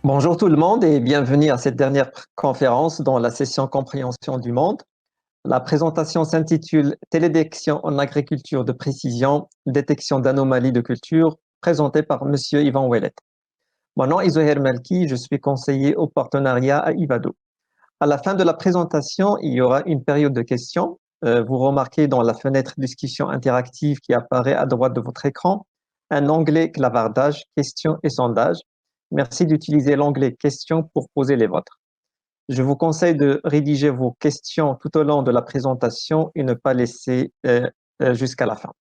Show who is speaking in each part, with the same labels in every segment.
Speaker 1: Bonjour tout le monde et bienvenue à cette dernière conférence dans la session Compréhension du monde. La présentation s'intitule Télédétection en agriculture de précision, détection d'anomalies de culture, présentée par Monsieur Yvan Ouellet. Mon nom est Zoher Malki, je suis conseiller au partenariat à Ivado. À la fin de la présentation, il y aura une période de questions. Vous remarquez dans la fenêtre discussion interactive qui apparaît à droite de votre écran un onglet clavardage, questions et sondages. Merci d'utiliser l'onglet questions pour poser les vôtres. Je vous conseille de rédiger vos questions tout au long de la présentation et ne pas laisser jusqu'à la fin.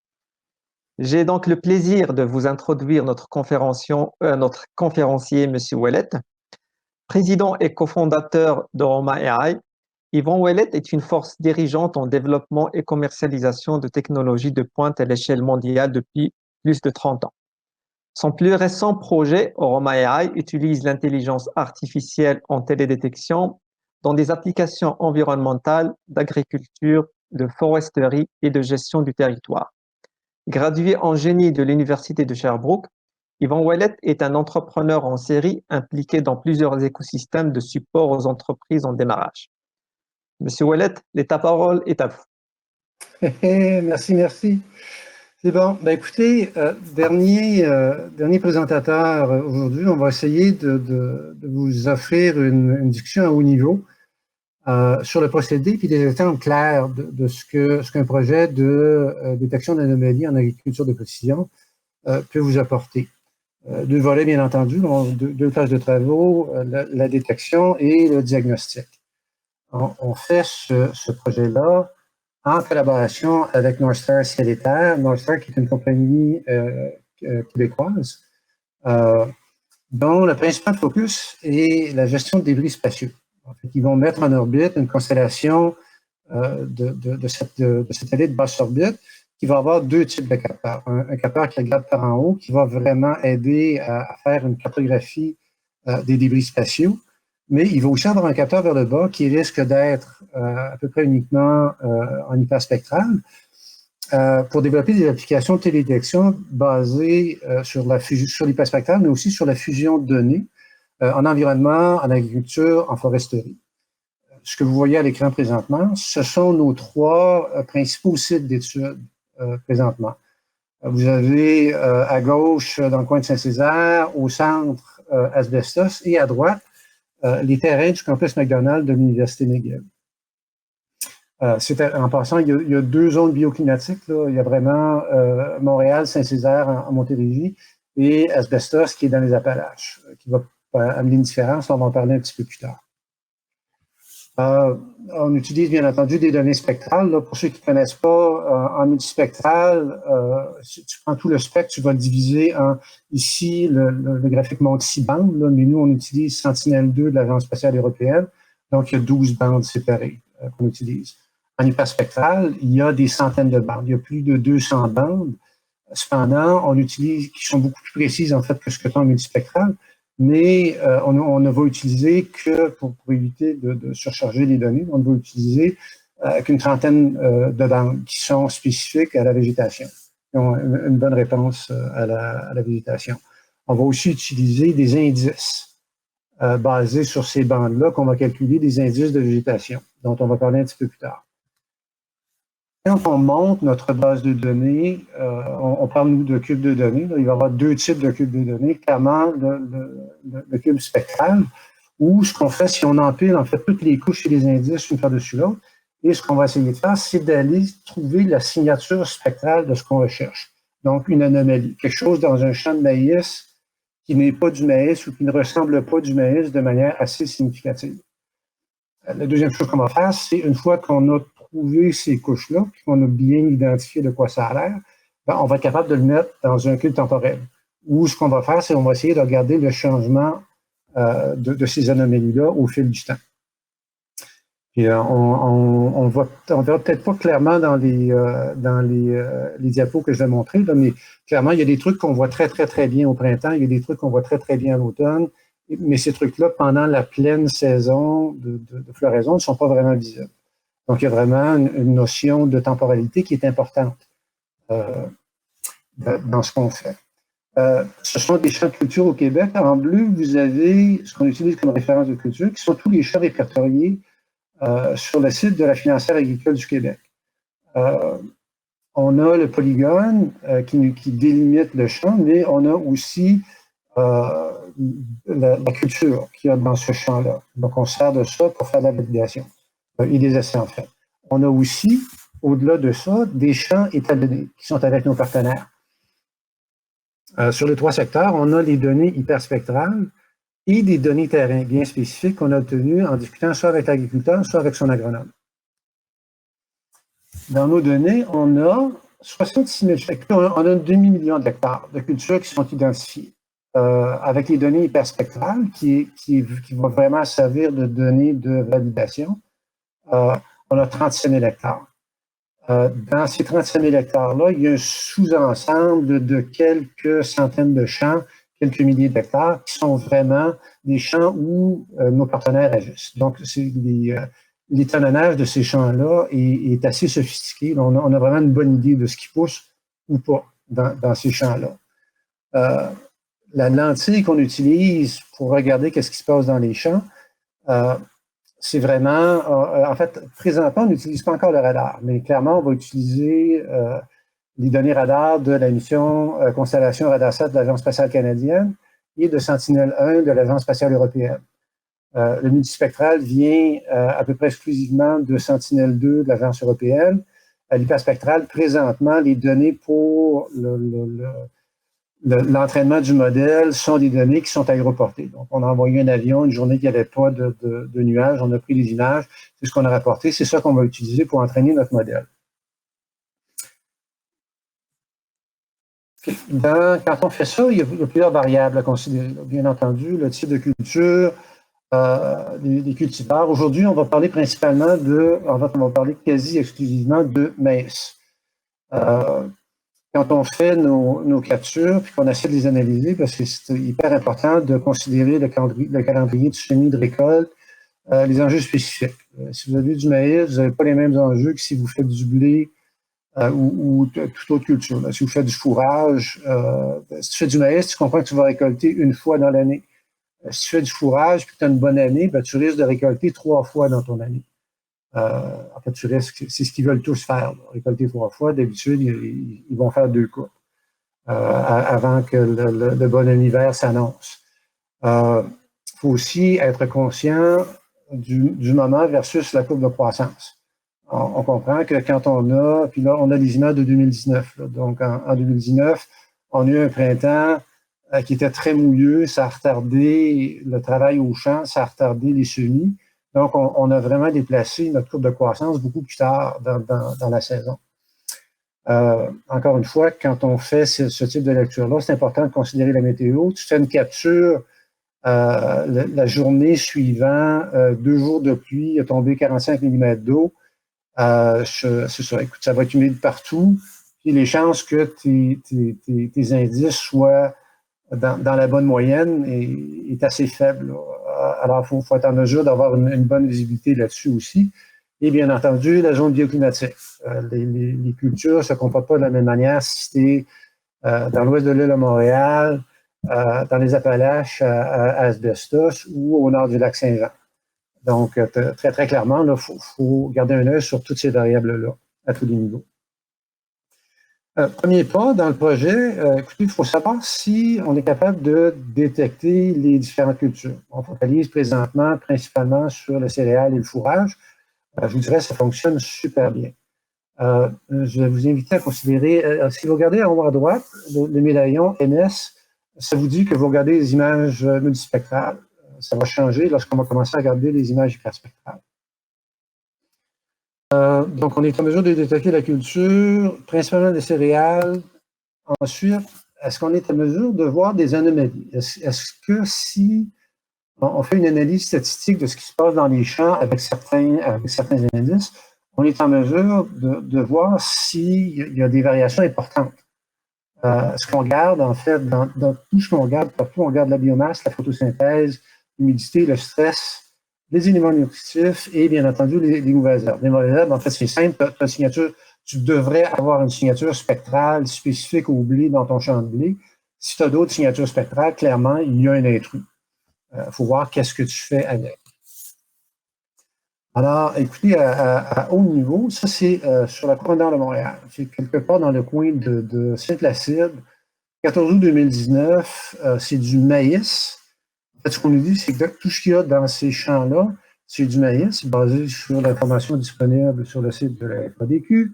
Speaker 1: J'ai donc le plaisir de vous introduire notre conférencier, M. Ouellet. Président et cofondateur d'Oroma AI, Yvan Ouellet est une force dirigeante en développement et commercialisation de technologies de pointe à l'échelle mondiale depuis plus de 30 ans. Son plus récent projet, Oroma AI, utilise l'intelligence artificielle en télédétection dans des applications environnementales, d'agriculture, de foresterie et de gestion du territoire. Gradué en génie de l'Université de Sherbrooke, Yvan Ouellet est un entrepreneur en série impliqué dans plusieurs écosystèmes de support aux entreprises en démarrage. Monsieur Ouellet, ta parole est à vous.
Speaker 2: Merci. C'est bon. Ben écoutez, dernier présentateur aujourd'hui, on va essayer de vous offrir une discussion à haut niveau sur le procédé puis des exemples clairs de ce qu'un projet de détection d'anomalies en agriculture de précision peut vous apporter. Deux volets, bien entendu, donc deux phases de travaux, la détection et le diagnostic. On fait ce projet-là en collaboration avec Northstar Ciel et Terre. Northstar, qui est une compagnie québécoise, dont le principal focus est la gestion de débris spatiaux. En fait, ils vont mettre en orbite une constellation de satellites de basse orbite qui va avoir deux types de capteurs. Un capteur qui regarde par en haut, qui va vraiment aider à faire une cartographie des débris spatiaux, mais il va aussi avoir un capteur vers le bas qui risque d'être à peu près uniquement en hyperspectral pour développer des applications de télédétection basées sur l'hyperspectral, mais aussi sur la fusion de données en environnement, en agriculture, en foresterie. Ce que vous voyez à l'écran présentement, ce sont nos trois principaux sites d'études présentement. Vous avez à gauche, dans le coin de Saint-Césaire, au centre, Asbestos, et à droite, les terrains du campus McDonald de l'Université McGill. En passant, il y a deux zones bioclimatiques. Là. Il y a vraiment Montréal, Saint-Césaire en Montérégie et Asbestos qui est dans les Appalaches, qui va amener une différence. On va en parler un petit peu plus tard. On utilise bien entendu des données spectrales. Là. Pour ceux qui ne connaissent pas, en multispectral, si tu prends tout le spectre, tu vas le diviser en, ici, le graphique montre 6 bandes, là, mais nous, on utilise Sentinel-2 de l'Agence spatiale européenne. Donc, il y a 12 bandes séparées qu'on utilise. En hyperspectral, il y a des centaines de bandes. Il y a plus de 200 bandes. Cependant, on utilise, qui sont beaucoup plus précises, en fait, que ce que tu as en multispectral. Mais on ne va utiliser que, pour éviter de surcharger les données, on ne va utiliser qu'une trentaine de bandes qui sont spécifiques à la végétation, qui ont une bonne réponse à la végétation. On va aussi utiliser des indices basés sur ces bandes-là qu'on va calculer des indices de végétation, dont on va parler un petit peu plus tard. Quand on monte notre base de données, on parle, nous, de cubes de données. Là, il va y avoir deux types de cubes de données. Clairement, le cube spectral, où ce qu'on fait, si on empile, en fait, toutes les couches et les indices une par-dessus l'autre, et ce qu'on va essayer de faire, c'est d'aller trouver la signature spectrale de ce qu'on recherche. Donc, une anomalie. Quelque chose dans un champ de maïs qui n'est pas du maïs ou qui ne ressemble pas du maïs de manière assez significative. La deuxième chose qu'on va faire, c'est une fois qu'on a trouvé ces couches-là, puis qu'on a bien identifié de quoi ça a l'air, ben, on va être capable de le mettre dans un cube temporel. Ou ce qu'on va faire, c'est qu'on va essayer de regarder le changement de ces anomalies-là au fil du temps. Puis on verra peut-être pas clairement dans les diapos que je vais montrer, là, mais clairement, il y a des trucs qu'on voit très, très, très bien au printemps, il y a des trucs qu'on voit très, très bien à l'automne, mais ces trucs-là, pendant la pleine saison de floraison, ne sont pas vraiment visibles. Donc, il y a vraiment une notion de temporalité qui est importante dans ce qu'on fait. Ce sont des champs de culture au Québec. En bleu, vous avez ce qu'on utilise comme référence de culture, qui sont tous les champs répertoriés sur le site de la Financière agricole du Québec. On a le polygone qui délimite le champ, mais on a aussi la culture qu'il y a dans ce champ-là. Donc, on sert de ça pour faire de la validation et des essais, en fait. On a aussi, au-delà de ça, des champs étalonnés qui sont avec nos partenaires. Sur les 3 secteurs, on a les données hyperspectrales et des données terrain bien spécifiques qu'on a obtenues en discutant soit avec l'agriculteur, soit avec son agronome. Dans nos données, on a 66 000 hectares, on a un demi-million d'hectares de cultures qui sont identifiées. Avec les données hyperspectrales qui vont vraiment servir de données de validation, on a 35 000 hectares. Dans ces 35 000 hectares-là, il y a un sous-ensemble de quelques centaines de champs, quelques milliers d'hectares, qui sont vraiment des champs où nos partenaires agissent. Donc, l'étalonnage de ces champs-là est assez sophistiqué. On a vraiment une bonne idée de ce qui pousse ou pas dans ces champs-là. La lentille qu'on utilise pour regarder qu'est-ce qui se passe dans les champs, c'est vraiment, en fait, présentement, on n'utilise pas encore le radar, mais clairement, on va utiliser les données radar de la mission Constellation Radarsat de l'Agence spatiale canadienne et de Sentinelle-1 de l'Agence spatiale européenne. Le multispectral vient à peu près exclusivement de Sentinelle-2 de l'Agence européenne. L'hyperspectral, présentement, les données pour l'entraînement du modèle sont des données qui sont aéroportées. Donc, on a envoyé un avion une journée qu'il n'y avait pas de nuages, on a pris les images, c'est ce qu'on a rapporté, c'est ça qu'on va utiliser pour entraîner notre modèle. Quand on fait ça, il y a plusieurs variables à considérer. Bien entendu, le type de culture, les cultivars. Aujourd'hui, on va parler principalement on va parler quasi exclusivement de maïs. Quand on fait nos captures puis qu'on essaie de les analyser, parce que c'est hyper important de considérer le calendrier de semis de récolte, les enjeux spécifiques. Si vous avez du maïs, vous n'avez pas les mêmes enjeux que si vous faites du blé ou toute autre culture. Là. Si vous faites du fourrage, si tu fais du maïs, tu comprends que tu vas récolter une fois dans l'année. Si tu fais du fourrage puis que tu as une bonne année, ben, tu risques de récolter 3 fois dans ton année. En fait, c'est ce qu'ils veulent tous faire, là, récolter 3 fois. D'habitude, ils vont faire 2 coupes avant que le bon hiver s'annonce. Il faut aussi être conscient du moment versus la courbe de croissance. On comprend que quand puis là, on a les images de 2019. Là, donc, en 2019, on a eu un printemps qui était très mouilleux, ça a retardé le travail au champ, ça a retardé les semis. Donc, on a vraiment déplacé notre courbe de croissance beaucoup plus tard dans la saison. Encore une fois, quand on fait ce type de lecture-là, c'est important de considérer la météo. Tu fais une capture la journée suivant, 2 jours de pluie, il a tombé 45 mm d'eau. C'est ça, écoute, ça va être humide partout. Puis les chances que tes indices soient dans la bonne moyenne est assez faible. Alors, il faut être en mesure d'avoir une bonne visibilité là-dessus aussi. Et bien entendu, la zone bioclimatique. Les cultures ne se comportent pas de la même manière si tu es dans l'ouest de l'île de Montréal, dans les Appalaches à Asbestos ou au nord du lac Saint-Jean. Donc, très, très clairement, il faut garder un œil sur toutes ces variables-là à tous les niveaux. Premier pas dans le projet, écoutez, il faut savoir si on est capable de détecter les différentes cultures. On focalise présentement principalement sur le céréal et le fourrage. Je vous dirais que ça fonctionne super bien. Je vais vous inviter à considérer, si vous regardez en haut à droite, le médaillon MS, ça vous dit que vous regardez les images multispectrales. Ça va changer lorsqu'on va commencer à regarder les images hyperspectrales. Donc, on est en mesure de détecter la culture, principalement des céréales. Ensuite, est-ce qu'on est en mesure de voir des anomalies? Est-ce que si on fait une analyse statistique de ce qui se passe dans les champs avec certains indices, on est en mesure de voir s'il y a des variations importantes? Ce qu'on regarde, en fait, dans tout ce qu'on regarde, partout, on regarde la biomasse, la photosynthèse, l'humidité, le stress, les éléments nutritifs et, bien entendu, les mauvaises herbes. Les mauvaises herbes, en fait, c'est simple. Tu devrais avoir une signature spectrale spécifique au blé dans ton champ de blé. Si tu as d'autres signatures spectrales, clairement, il y a un intrus. Il faut voir qu'est-ce que tu fais avec. Alors, écoutez, à haut niveau, ça c'est sur la couronne d'or de Montréal. C'est quelque part dans le coin de Saint-Placide. 14 août 2019, c'est du maïs. En fait, ce qu'on nous dit, c'est que tout ce qu'il y a dans ces champs-là, c'est du maïs, basé sur l'information disponible sur le site de la FADQ.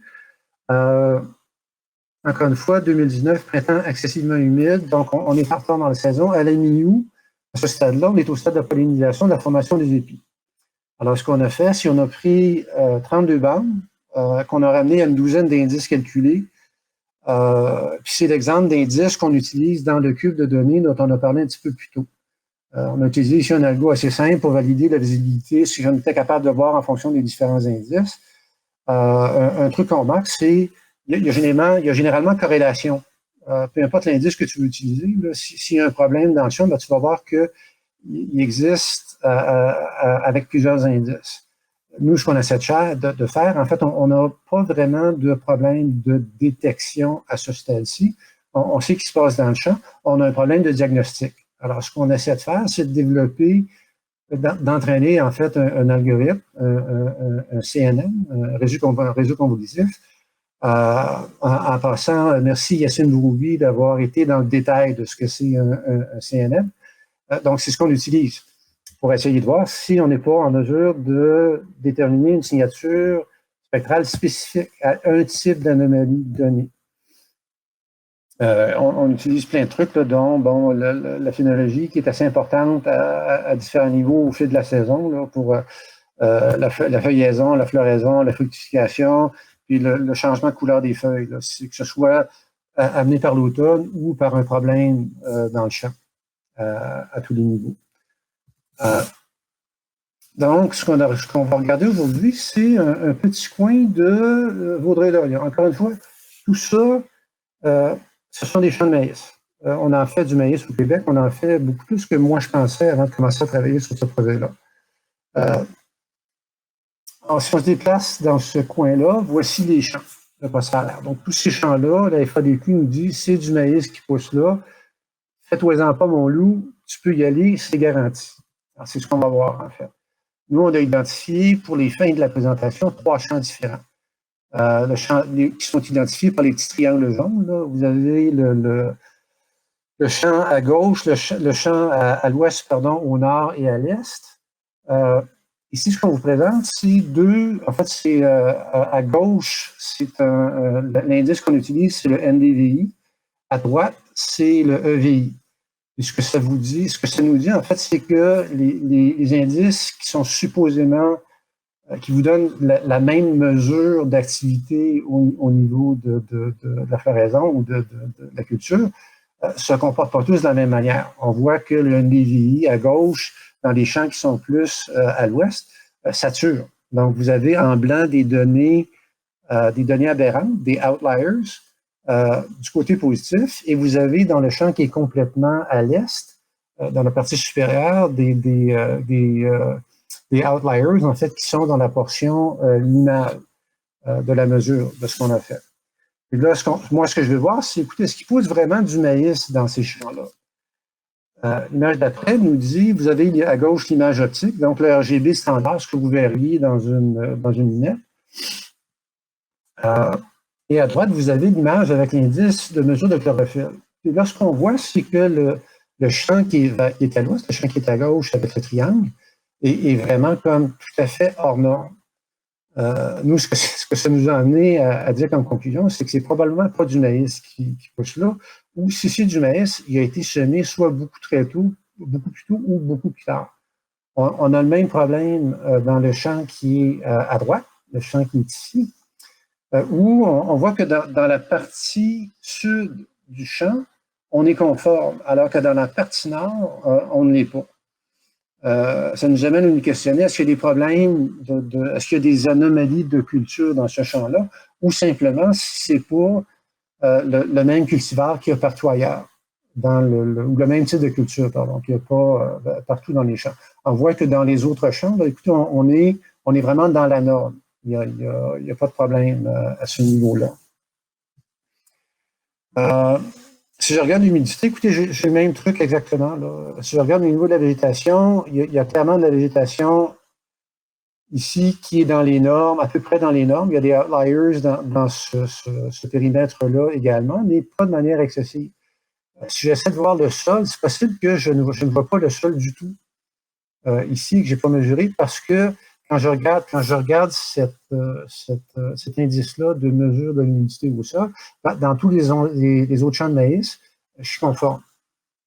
Speaker 2: Encore une fois, 2019, printemps excessivement humide, donc on est partant dans la saison. À la mi-août, à ce stade-là, on est au stade de pollinisation, de la formation des épis. Alors, ce qu'on a fait, c'est qu'on a pris 32 bandes, qu'on a ramené à une douzaine d'indices calculés. Puis c'est l'exemple d'indices qu'on utilise dans le cube de données dont on a parlé un petit peu plus tôt. On a utilisé ici un algo assez simple pour valider la visibilité, si on était capable de voir en fonction des différents indices. Un truc qu'on remarque, c'est qu'il y a généralement corrélation. Peu importe l'indice que tu veux utiliser, s'il y a un problème dans le champ, ben, tu vas voir qu'il existe avec plusieurs indices. Nous, ce qu'on essaie de faire, en fait, on n'a pas vraiment de problème de détection à ce stade-ci. On sait ce qui se passe dans le champ. On a un problème de diagnostic. Alors, ce qu'on essaie de faire, c'est de développer, d'entraîner, en fait, un algorithme, un CNN, un réseau convolutif. En passant, merci Yacine Bouroubi d'avoir été dans le détail de ce que c'est un CNN. Donc, c'est ce qu'on utilise pour essayer de voir si on n'est pas en mesure de déterminer une signature spectrale spécifique à un type d'anomalie donnée. On utilise plein de trucs, là, dont la phénologie qui est assez importante à différents niveaux au fil de la saison là, pour la feuillaison, la floraison, la fructification, puis le changement de couleur des feuilles, là, que ce soit amené par l'automne ou par un problème dans le champ à tous les niveaux. Donc, ce qu'on va regarder aujourd'hui, c'est un petit coin de Vaudreuil-Dorion. Encore une fois, tout ça, ce sont des champs de maïs. On en fait du maïs au Québec, on en fait beaucoup plus que moi je pensais avant de commencer à travailler sur ce projet-là. Alors, si on se déplace dans ce coin-là, voici les champs de Possard. Donc, tous ces champs-là, la FADQ nous dit, c'est du maïs qui pousse là. Fais-toi-en pas, mon loup, tu peux y aller, c'est garanti. Alors, c'est ce qu'on va voir, en fait. Nous, on a identifié, pour les fins de la présentation, 3 champs différents. Qui sont identifiés par les petits triangles jaunes. Là. Vous avez le champ à gauche, le champ à l'ouest, pardon, au nord et à l'est. Ici, ce qu'on vous présente, c'est en fait, c'est à gauche, c'est l'indice qu'on utilise, c'est le NDVI. À droite, c'est le EVI. Et ce que ça nous dit, en fait, c'est que les indices qui sont supposément, qui vous donnent la même mesure d'activité au niveau de la floraison ou de la culture, se comportent pas tous de la même manière. On voit que le NDVI à gauche, dans les champs qui sont plus à l'ouest, sature. Donc, vous avez en blanc des données aberrantes, des outliers, du côté positif, et vous avez dans le champ qui est complètement à l'est, dans la partie supérieure, des outliers, en fait, qui sont dans la portion linéaire de la mesure de ce qu'on a fait. Et là, moi, ce que je veux voir, c'est, écoutez, est-ce qu'il pousse vraiment du maïs dans ces champs-là? L'image d'après nous dit, vous avez à gauche l'image optique, donc le RGB standard, ce que vous verriez dans une lunette. Et à droite, vous avez l'image avec l'indice de mesure de chlorophylle. Et là, ce qu'on voit, c'est que le champ qui est à l'ouest, le champ qui est à gauche avec le triangle, est vraiment comme tout à fait hors norme. Nous, ce que ça nous a amené à dire comme conclusion, c'est que c'est probablement pas du maïs qui pousse là, ou si c'est du maïs, il a été semé soit beaucoup plus tôt, ou beaucoup plus tard. On a le même problème dans le champ qui est à droite, le champ qui est ici, où on voit que dans la partie sud du champ, on est conforme, alors que dans la partie nord, on ne l'est pas. Ça nous amène à nous questionner, est-ce qu'il y a des problèmes, est-ce qu'il y a des anomalies de culture dans ce champ-là, ou simplement si c'est pas le même cultivar qu'il y a partout ailleurs, ou le même type de culture, pardon, qu'il n'y a pas partout dans les champs. On voit que dans les autres champs, là, écoutez, on est vraiment dans la norme. Il n'y a pas de problème à ce niveau-là. Si je regarde l'humidité, écoutez, j'ai le même truc exactement. Là. Si je regarde au niveau de la végétation, il y a clairement de la végétation ici qui est dans les normes, à peu près dans les normes. Il y a des outliers dans ce périmètre-là également, mais pas de manière excessive. Si j'essaie de voir le sol, c'est possible que je ne vois pas le sol du tout ici, que je n'ai pas mesuré, parce que quand je regarde cet indice-là de mesure de l'humidité au sol, dans tous les autres champs de maïs, je suis conforme.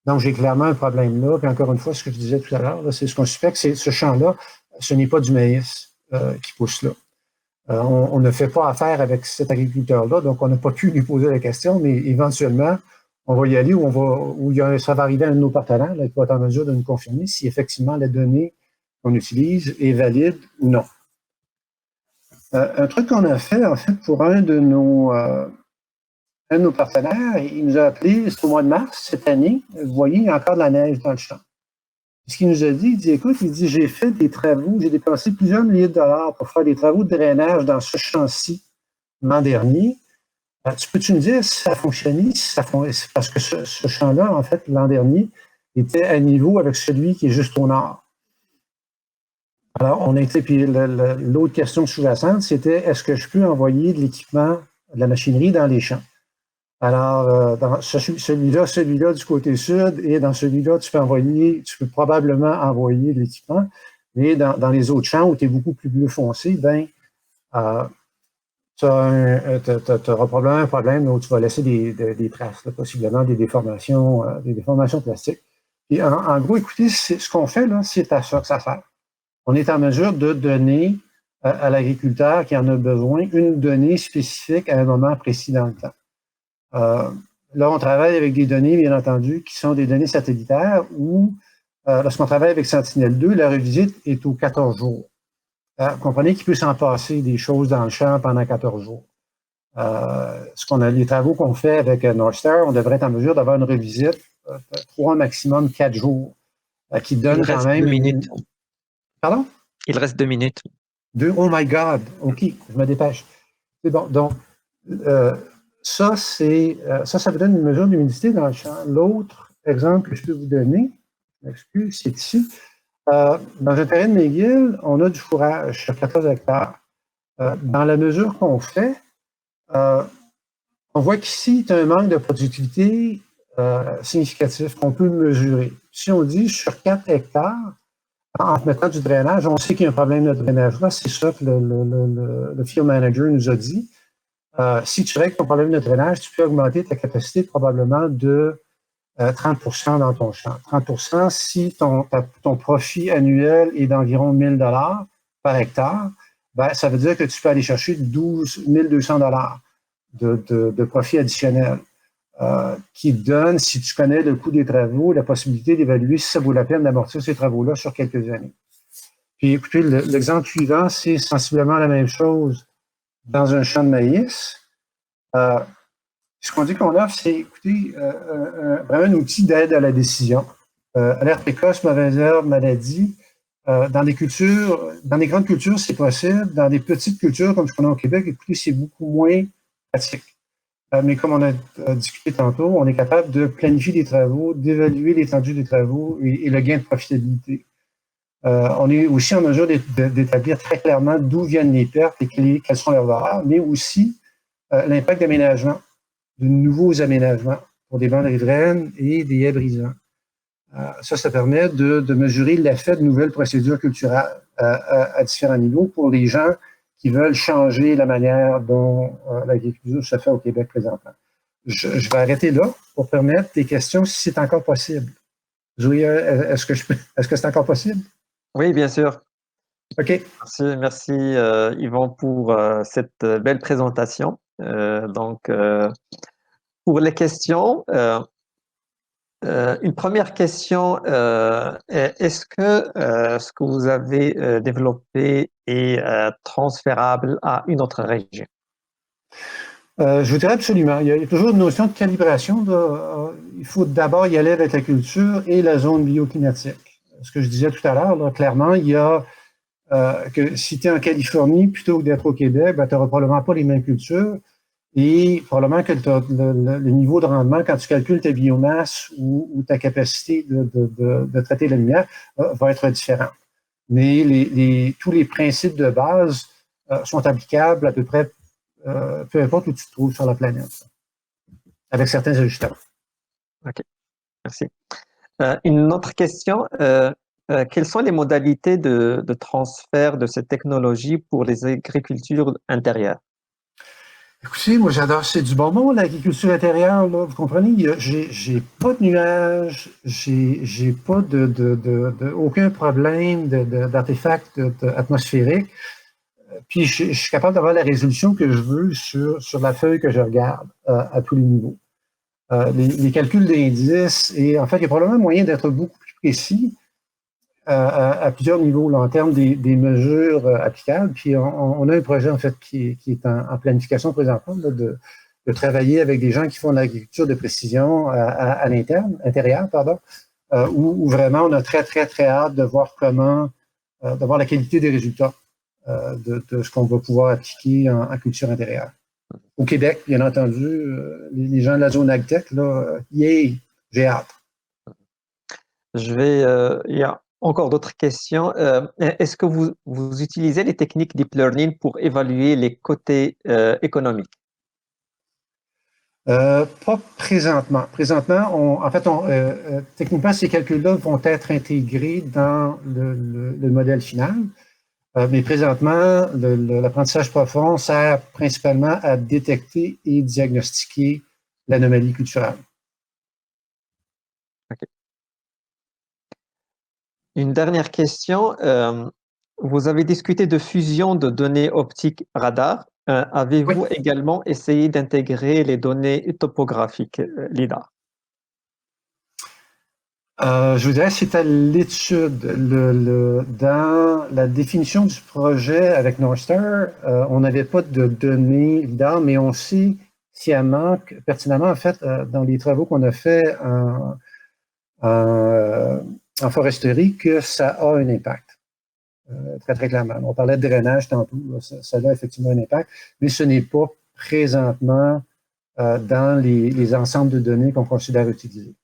Speaker 2: Donc, j'ai clairement un problème là. Puis encore une fois, ce que je disais tout à l'heure, c'est ce qu'on suspecte, c'est ce champ-là, ce n'est pas du maïs qui pousse là. On ne fait pas affaire avec cet agriculteur-là, donc on n'a pas pu lui poser la question, mais éventuellement, on va y aller où ça va arriver à un de nos partenaires là, qui va être en mesure de nous confirmer si effectivement la donnée qu'on utilise est valide ou non. Un truc qu'on a fait, en fait, pour un de nos partenaires, il nous a appelé, c'est au mois de mars cette année, vous voyez, il y a encore de la neige dans le champ. Ce qu'il nous a dit, écoute, j'ai fait des travaux, j'ai dépensé plusieurs milliers de dollars pour faire des travaux de drainage dans ce champ-ci l'an dernier. Peux-tu me dire si ça a fonctionné, parce que ce champ-là, en fait, l'an dernier, était à niveau avec celui qui est juste au nord. Alors, on a été, puis l'autre question sous-jacente, c'était est-ce que je peux envoyer de l'équipement, de la machinerie dans les champs? Alors, dans celui-là du côté sud, et dans celui-là, tu peux probablement envoyer de l'équipement, mais dans les autres champs où tu es beaucoup plus bleu foncé, tu auras probablement un problème où tu vas laisser des traces, là, possiblement des déformations plastiques. Et en gros, écoutez, ce qu'on fait, là, c'est à ça que ça sert. On est en mesure de donner à l'agriculteur qui en a besoin une donnée spécifique à un moment précis dans le temps. Là, on travaille avec des données, bien entendu, qui sont des données satellitaires où, lorsqu'on travaille avec Sentinelle-2, la revisite est aux 14 jours. Comprenez qu'il peut s'en passer des choses dans le champ pendant 14 jours. Les travaux qu'on fait avec Northstar, on devrait être en mesure d'avoir une revisite 3 maximum 4 jours, qui donne quand même
Speaker 1: 2 minutes.
Speaker 2: Pardon?
Speaker 1: Il reste 2 minutes.
Speaker 2: Oh my God! OK, je me dépêche. C'est bon. Donc, ça vous donne une mesure d'humidité dans le champ. L'autre exemple que je peux vous donner, excuse, c'est ici. Dans un terrain de McGill, on a du fourrage sur 14 hectares. Dans la mesure qu'on fait, on voit qu'ici, il y a un manque de productivité significatif qu'on peut mesurer. Si on dit sur 4 hectares, en mettant du drainage, on sait qu'il y a un problème de drainage. Là, c'est ça que le field manager nous a dit. Si tu règles ton problème de drainage, tu peux augmenter ta capacité probablement de 30% dans ton champ. 30% si ton profit annuel est d'environ 1 000 $ par hectare, ça veut dire que tu peux aller chercher 12 200 $ de profit additionnel qui donne, si tu connais le coût des travaux, la possibilité d'évaluer si ça vaut la peine d'amortir ces travaux-là sur quelques années. Puis écoutez, l'exemple suivant, c'est sensiblement la même chose dans un champ de maïs. Ce qu'on dit qu'on offre, c'est, écoutez, vraiment un outil d'aide à la décision. Alerte précoce, mauvaise herbe, maladie. Dans des grandes cultures, c'est possible. Dans des petites cultures, comme ce qu'on a au Québec, écoutez, c'est beaucoup moins pratique. Mais comme on a discuté tantôt, on est capable de planifier des travaux, d'évaluer l'étendue des travaux et le gain de profitabilité. On est aussi en mesure d'établir très clairement d'où viennent les pertes et quelles sont leurs valeurs, mais aussi l'impact d'aménagement, de nouveaux aménagements pour des bandes riveraines et des haies brisantes. Ça permet de mesurer l'effet de nouvelles procédures culturelles à différents niveaux pour les gens qui veulent changer la manière dont l'agriculture se fait au Québec présentement. Je vais arrêter là pour permettre des questions si c'est encore possible. Zoé, est-ce que c'est encore possible?
Speaker 1: Oui, bien sûr.
Speaker 2: OK.
Speaker 1: Merci Yvon pour cette belle présentation. Pour les questions, une première question, est-ce que ce que vous avez développé est transférable à une autre région?
Speaker 2: Je vous dirais absolument. Il y a toujours une notion de calibration. Il faut d'abord y aller avec la culture et la zone bioclimatique. Ce que je disais tout à l'heure, clairement, il y a que si tu es en Californie plutôt que d'être au Québec, tu n'auras probablement pas les mêmes cultures. Et probablement que le niveau de rendement, quand tu calcules ta biomasse ou ta capacité de traiter la lumière, va être différent. Mais tous les principes de base sont applicables à peu près peu importe où tu te trouves sur la planète, avec certains ajustements.
Speaker 1: OK, merci. Une autre question. Quelles sont les modalités de transfert de cette technologie pour les agricultures intérieures?
Speaker 2: Écoutez, moi j'adore, c'est du bon monde l'agriculture intérieure, là, vous comprenez, j'ai pas de nuages, j'ai pas aucun problème d'artefacts atmosphériques, puis je suis capable d'avoir la résolution que je veux sur la feuille que je regarde à tous les niveaux. Les calculs d'indices, et en fait, il y a probablement moyen d'être beaucoup plus précis à plusieurs niveaux là, en termes des mesures applicables. Puis on a un projet en fait qui est en planification présentement là, de travailler avec des gens qui font de l'agriculture de précision à intérieur, pardon, où vraiment on a très, très, très hâte de voir comment, de voir la qualité des résultats de ce qu'on va pouvoir appliquer en culture intérieure. Au Québec, bien entendu, les gens de la zone AgTech, là, yay, j'ai hâte.
Speaker 1: Il y a encore d'autres questions. Est-ce que vous utilisez les techniques deep learning pour évaluer les côtés économiques?
Speaker 2: Pas présentement. Présentement, en fait, techniquement, ces calculs-là vont être intégrés dans le modèle final. Mais présentement, l'apprentissage profond sert principalement à détecter et diagnostiquer l'anomalie culturelle.
Speaker 1: Okay. Une dernière question. Vous avez discuté de fusion de données optiques radar.
Speaker 2: Oui.
Speaker 1: Avez-vous également essayé d'intégrer les données topographiques LIDAR?
Speaker 2: Je vous dirais que c'est à l'étude. Dans la définition du projet avec Northstar, on n'avait pas de données LIDAR, mais on sait sciemment, pertinemment, en fait, dans les travaux qu'on a fait en foresterie, que ça a un impact. Très, très clairement. On parlait de drainage tantôt, là, ça a effectivement un impact, mais ce n'est pas présentement dans les ensembles de données qu'on considère utiliser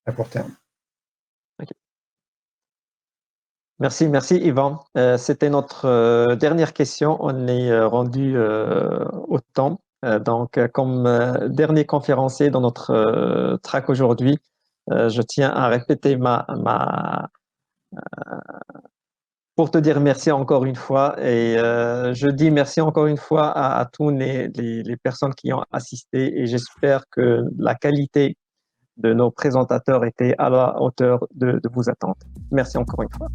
Speaker 2: à court terme.
Speaker 1: Okay. Merci, merci Yvan. C'était notre dernière question. On est rendu au temps. Donc, comme dernier conférencier dans notre track aujourd'hui, je tiens à répéter pour te dire merci encore une fois. Et je dis merci encore une fois à tous les personnes qui ont assisté et j'espère que la qualité de nos présentateurs était à la hauteur de vos attentes. Merci encore une fois.